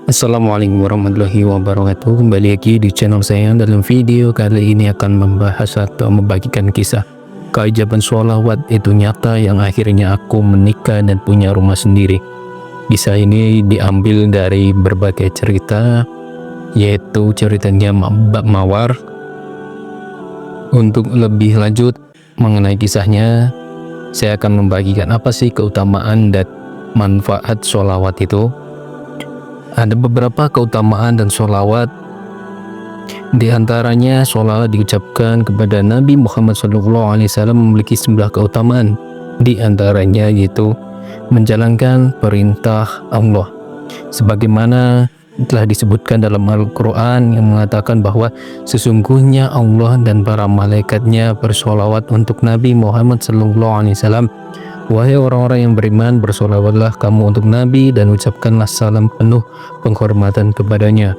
Assalamualaikum warahmatullahi wabarakatuh. Kembali lagi di channel saya. Dalam video kali ini akan membahas atau membagikan kisah keajaiban sholawat itu nyata yang akhirnya aku menikah dan punya rumah sendiri. Kisah ini diambil dari berbagai cerita, yaitu ceritanya Mbak Mawar. Untuk lebih lanjut mengenai kisahnya, saya akan membagikan apa sih keutamaan dan manfaat sholawat itu. Ada beberapa keutamaan dan sholawat. Di antaranya sholawat diucapkan kepada Nabi Muhammad SAW memiliki 9 keutamaan. Di antaranya yaitu menjalankan perintah Allah, sebagaimana telah disebutkan dalam Al-Quran yang mengatakan bahwa sesungguhnya Allah dan para malaikatnya bersholawat untuk Nabi Muhammad SAW. Wahai orang-orang yang beriman, bersolawatlah kamu untuk Nabi dan ucapkanlah salam penuh penghormatan kepadanya.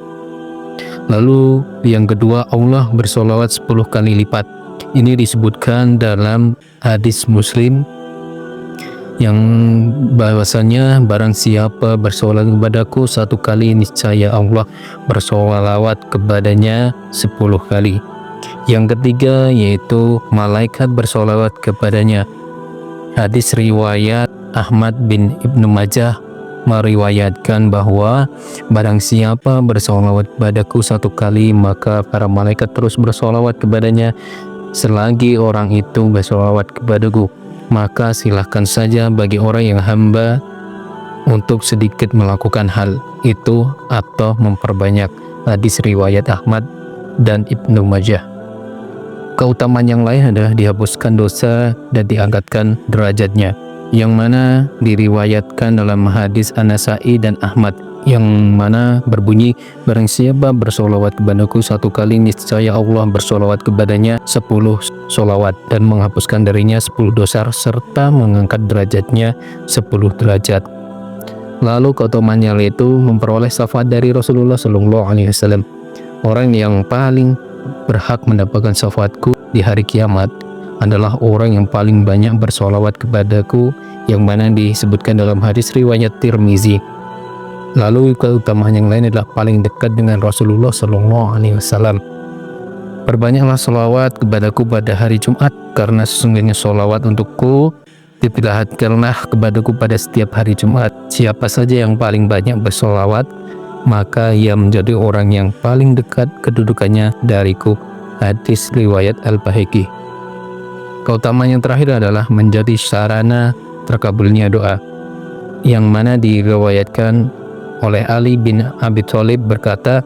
Lalu yang kedua, Allah bersolawat 10 kali lipat. Ini disebutkan dalam hadis Muslim yang bahwasanya barang siapa bersolawat kepadaku 1 kali, niscaya Allah bersolawat kepadanya 10 kali. Yang ketiga yaitu malaikat bersolawat kepadanya. Hadis riwayat Ahmad bin Ibnu Majah meriwayatkan bahwa barang siapa bersolawat kepadaku 1 kali, maka para malaikat terus bersolawat kepadanya selagi orang itu bersolawat kepadaku. Maka silahkan saja bagi orang yang hamba untuk sedikit melakukan hal itu atau memperbanyak. Hadis riwayat Ahmad dan Ibnu Majah. Keutamaan yang lain adalah dihapuskan dosa dan diangkatkan derajatnya, yang mana diriwayatkan dalam hadis An-Nasa'i dan Ahmad, yang mana berbunyi, barang siapa bersolawat kepadaku 1 kali, niscaya Allah bersolawat kepadanya 10 solawat dan menghapuskan darinya 10 dosa serta mengangkat derajatnya 10 derajat. Lalu keutamaannya yaitu memperoleh syafaat dari Rasulullah SAW. Orang yang paling berhak mendapatkan syafaatku di hari kiamat adalah orang yang paling banyak bersolawat kepadaku, yang mana disebutkan dalam hadis riwayat Tirmizi. Lalu keutamaan yang lain adalah paling dekat dengan Rasulullah SAW. Perbanyaklah solawat kepadaku pada hari Jumat, karena sesungguhnya solawat untukku diperlihatkanlah kepadaku pada setiap hari Jumat. Siapa saja yang paling banyak bersolawat, maka ia menjadi orang yang paling dekat kedudukannya dariku. Hadis riwayat Al-Baihaqi. Keutamaan yang terakhir adalah menjadi sarana terkabulnya doa, yang mana diriwayatkan oleh Ali bin Abi Thalib berkata,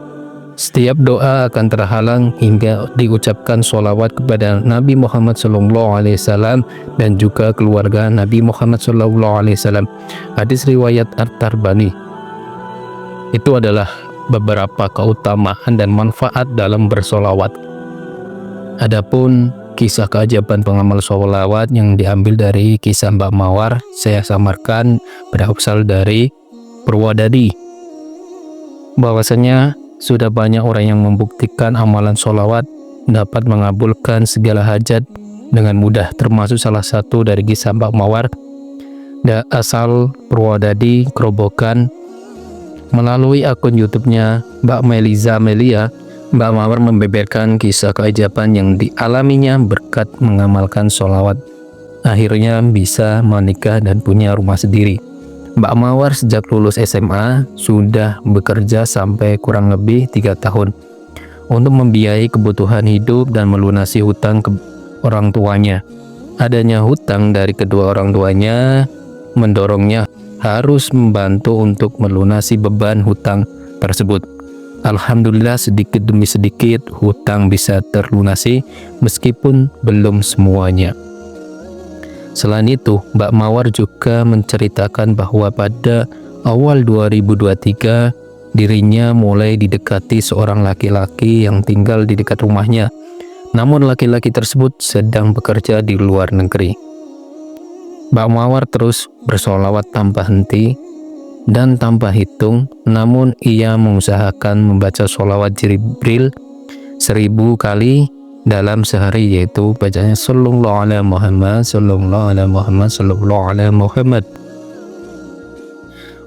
setiap doa akan terhalang hingga diucapkan sholawat kepada Nabi Muhammad SAW dan juga keluarga Nabi Muhammad SAW. Hadis riwayat At-Tarbani. Itu adalah beberapa keutamaan dan manfaat dalam bersolawat. Adapun kisah keajaiban pengamal sholawat yang diambil dari kisah Mbak Mawar, saya samarkan berasal dari Purwodadi, bahwasanya sudah banyak orang yang membuktikan amalan sholawat dapat mengabulkan segala hajat dengan mudah, termasuk salah satu dari kisah Mbak Mawar asal Purwodadi, Grobogan. Melalui akun YouTube-nya Mbak Meliza Melia, Mbak Mawar membeberkan kisah keajaiban yang dialaminya berkat mengamalkan sholawat. Akhirnya bisa menikah dan punya rumah sendiri. Mbak Mawar sejak lulus SMA sudah bekerja sampai kurang lebih 3 tahun untuk membiayai kebutuhan hidup dan melunasi hutang ke orang tuanya. Adanya hutang dari kedua orang tuanya mendorongnya harus membantu untuk melunasi beban hutang tersebut. Alhamdulillah, sedikit demi sedikit hutang bisa terlunasi meskipun belum semuanya. Selain itu, Mbak Mawar juga menceritakan bahwa pada awal 2023 dirinya mulai didekati seorang laki-laki yang tinggal di dekat rumahnya. Namun laki-laki tersebut sedang bekerja di luar negeri. Mbak Mawar terus bersolawat tanpa henti dan tanpa hitung, namun ia mengusahakan membaca solawat Jibril 1000 kali dalam sehari, yaitu bacanya sallallahu alaihi Muhammad, sallallahu alaihi Muhammad, sallallahu alaihi Muhammad.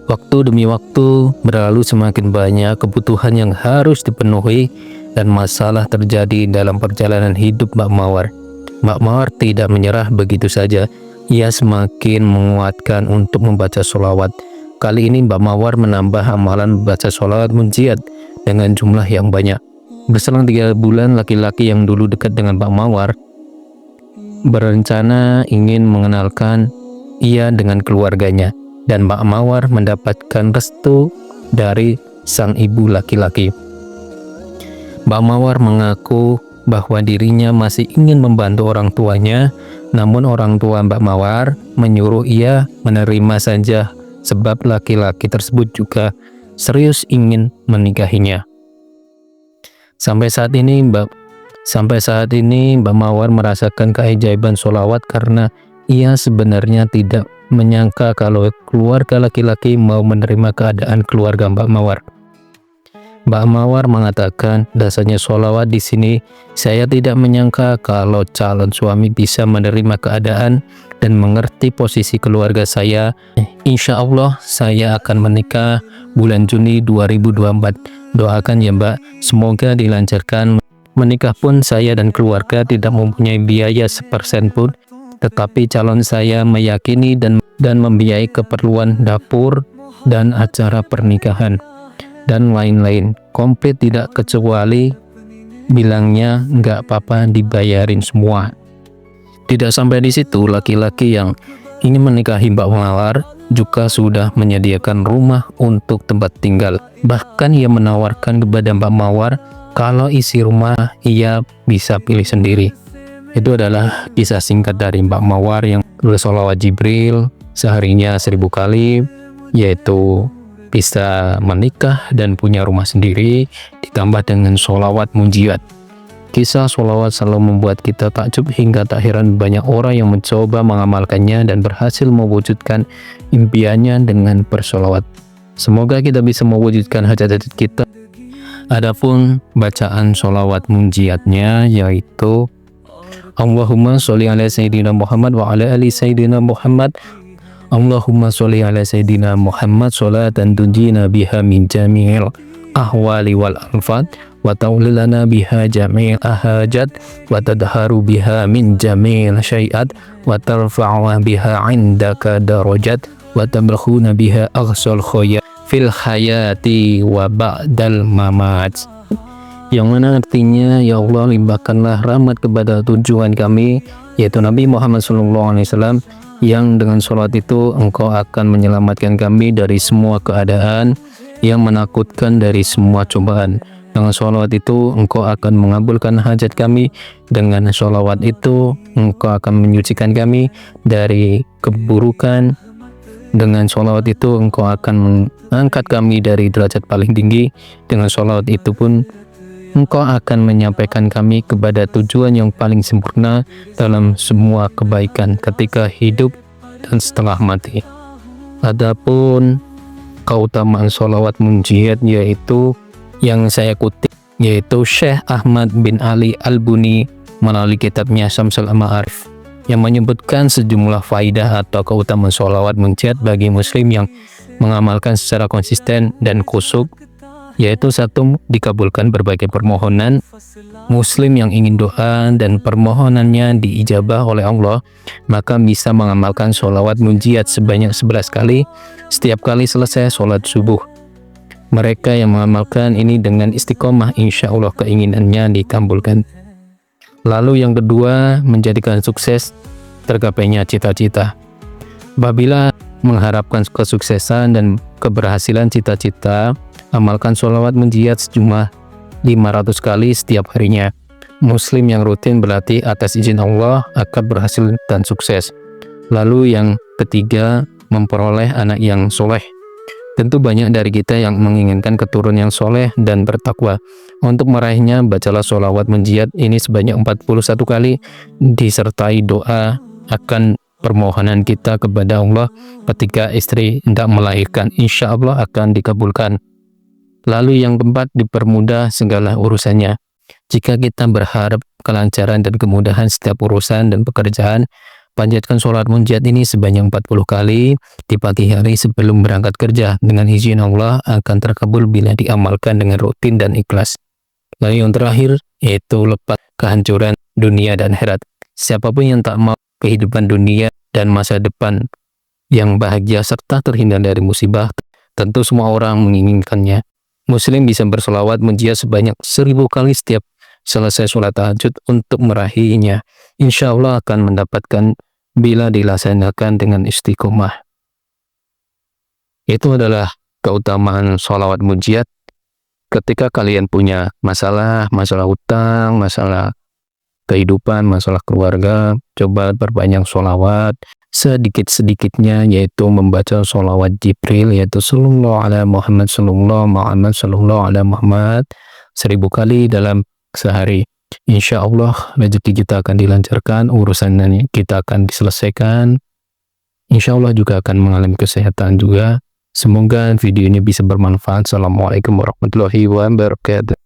Waktu demi waktu berlalu, semakin banyak kebutuhan yang harus dipenuhi dan masalah terjadi dalam perjalanan hidup Mbak Mawar. Mbak Mawar tidak menyerah begitu saja. Ia semakin menguatkan untuk membaca sholawat. Kali ini Mbak Mawar menambah amalan membaca sholawat munjiat dengan jumlah yang banyak. Berselang 3 bulan, laki-laki yang dulu dekat dengan Mbak Mawar berencana ingin mengenalkan ia dengan keluarganya, dan Mbak Mawar mendapatkan restu dari sang ibu laki-laki. Mbak Mawar mengaku bahwa dirinya masih ingin membantu orang tuanya, namun orang tua Mbak Mawar menyuruh ia menerima saja sebab laki-laki tersebut juga serius ingin menikahinya. Sampai saat ini Mbak Mawar merasakan keajaiban sholawat karena ia sebenarnya tidak menyangka kalau keluarga laki-laki mau menerima keadaan keluarga Mbak Mawar. Mbak Mawar mengatakan, dasarnya sholawat di sini, saya tidak menyangka kalau calon suami bisa menerima keadaan dan mengerti posisi keluarga saya. Insya Allah saya akan menikah bulan Juni 2024. Doakan ya Mbak, semoga dilancarkan. Menikah pun saya dan keluarga tidak mempunyai biaya sepersen pun, tetapi calon saya meyakini dan membiayai keperluan dapur dan acara pernikahan dan lain-lain, komplit tidak kecuali bilangnya nggak apa-apa dibayarin semua. Tidak sampai di situ, laki-laki yang ingin menikahi Mbak Mawar juga sudah menyediakan rumah untuk tempat tinggal. Bahkan ia menawarkan kepada Mbak Mawar kalau isi rumah ia bisa pilih sendiri. Itu adalah kisah singkat dari Mbak Mawar yang bersolawat Jibril seharinya 1000 kali, yaitu bisa menikah dan punya rumah sendiri, ditambah dengan sholawat munjiat. Kisah sholawat selalu membuat kita takjub hingga tak heran banyak orang yang mencoba mengamalkannya dan berhasil mewujudkan impiannya dengan bersolawat. Semoga kita bisa mewujudkan hajat-hajat kita. Adapun bacaan sholawat munjiatnya yaitu Allahumma sholli ala Sayyidina Muhammad wa ala ali Sayyidina Muhammad. Allahumma sholli ala Sayyidina Muhammad sholatan tunjina biha min jami'il ahwali wal anfat wa taulilana biha jami'il ahajat wa tadharu biha min jami'il syai'at wa tarfa'u biha indaka darajat wa tabrakhuna biha aghsal khoya fil hayati wa ba'dal mamat. Yang mana artinya, ya Allah, limpahkanlah rahmat kepada tujuan kami, yaitu Nabi Muhammad SAW, yang dengan sholat itu engkau akan menyelamatkan kami dari semua keadaan yang menakutkan, dari semua cobaan. Dengan sholawat itu engkau akan mengabulkan hajat kami. Dengan sholawat itu engkau akan menyucikan kami dari keburukan. Dengan sholawat itu engkau akan mengangkat kami dari derajat paling tinggi. Dengan sholawat itu pun engkau akan menyampaikan kami kepada tujuan yang paling sempurna dalam semua kebaikan ketika hidup dan setelah mati. Adapun keutamaan sholawat munjiat yaitu yang saya kutip, yaitu Syekh Ahmad bin Ali Al-Buni melalui kitabnya Syamsul Ma'arif, yang menyebutkan sejumlah faidah atau keutamaan sholawat munjiat bagi muslim yang mengamalkan secara konsisten dan khusyuk. Yaitu 1, dikabulkan berbagai permohonan. Muslim yang ingin doa dan permohonannya diijabah oleh Allah, maka bisa mengamalkan sholawat munjiat sebanyak 11 kali setiap kali selesai sholat subuh. Mereka yang mengamalkan ini dengan istiqomah, insya Allah keinginannya dikabulkan. Lalu yang kedua, menjadikan sukses tergapainya cita-cita. Apabila mengharapkan kesuksesan dan keberhasilan cita-cita, amalkan sholawat munjiat sejumlah 500 kali setiap harinya. Muslim yang rutin berlatih atas izin Allah akan berhasil dan sukses. Lalu yang ketiga, memperoleh anak yang soleh. Tentu banyak dari kita yang menginginkan keturunan yang soleh dan bertakwa. Untuk meraihnya, bacalah sholawat munjiat ini sebanyak 41 kali, disertai doa akan permohonan kita kepada Allah ketika istri hendak melahirkan. Insya Allah akan dikabulkan. Lalu yang keempat, dipermudah segala urusannya. Jika kita berharap kelancaran dan kemudahan setiap urusan dan pekerjaan, Panjatkan sholat munjiat ini sebanyak 40 kali di pagi hari sebelum berangkat kerja. Dengan izin Allah akan terkabul bila diamalkan dengan rutin dan ikhlas. Lalu yang terakhir yaitu lepas kehancuran dunia dan akhirat. Siapapun yang tak mau kehidupan dunia dan masa depan yang bahagia serta terhindar dari musibah, tentu semua orang menginginkannya. Muslim bisa bersolawat munjiat sebanyak 1000 kali setiap selesai sholat tahajud untuk meraihnya. Insya Allah akan mendapatkan bila dilaksanakan dengan istiqomah. Itu adalah keutamaan sholawat munjiat. Ketika kalian punya masalah hutang, masalah kehidupan, masalah keluarga, coba perbanyak sholawat sedikit-sedikitnya, yaitu membaca sholawat Jibril, yaitu sallallahu ala Muhammad, sallallahu ala Muhammad 1000 kali dalam sehari. Insya Allah rezeki kita akan dilancarkan, urusan kita akan diselesaikan. Insya Allah juga akan mengalami kesehatan juga. Semoga video ini bisa bermanfaat. Assalamualaikum warahmatullahi wabarakatuh.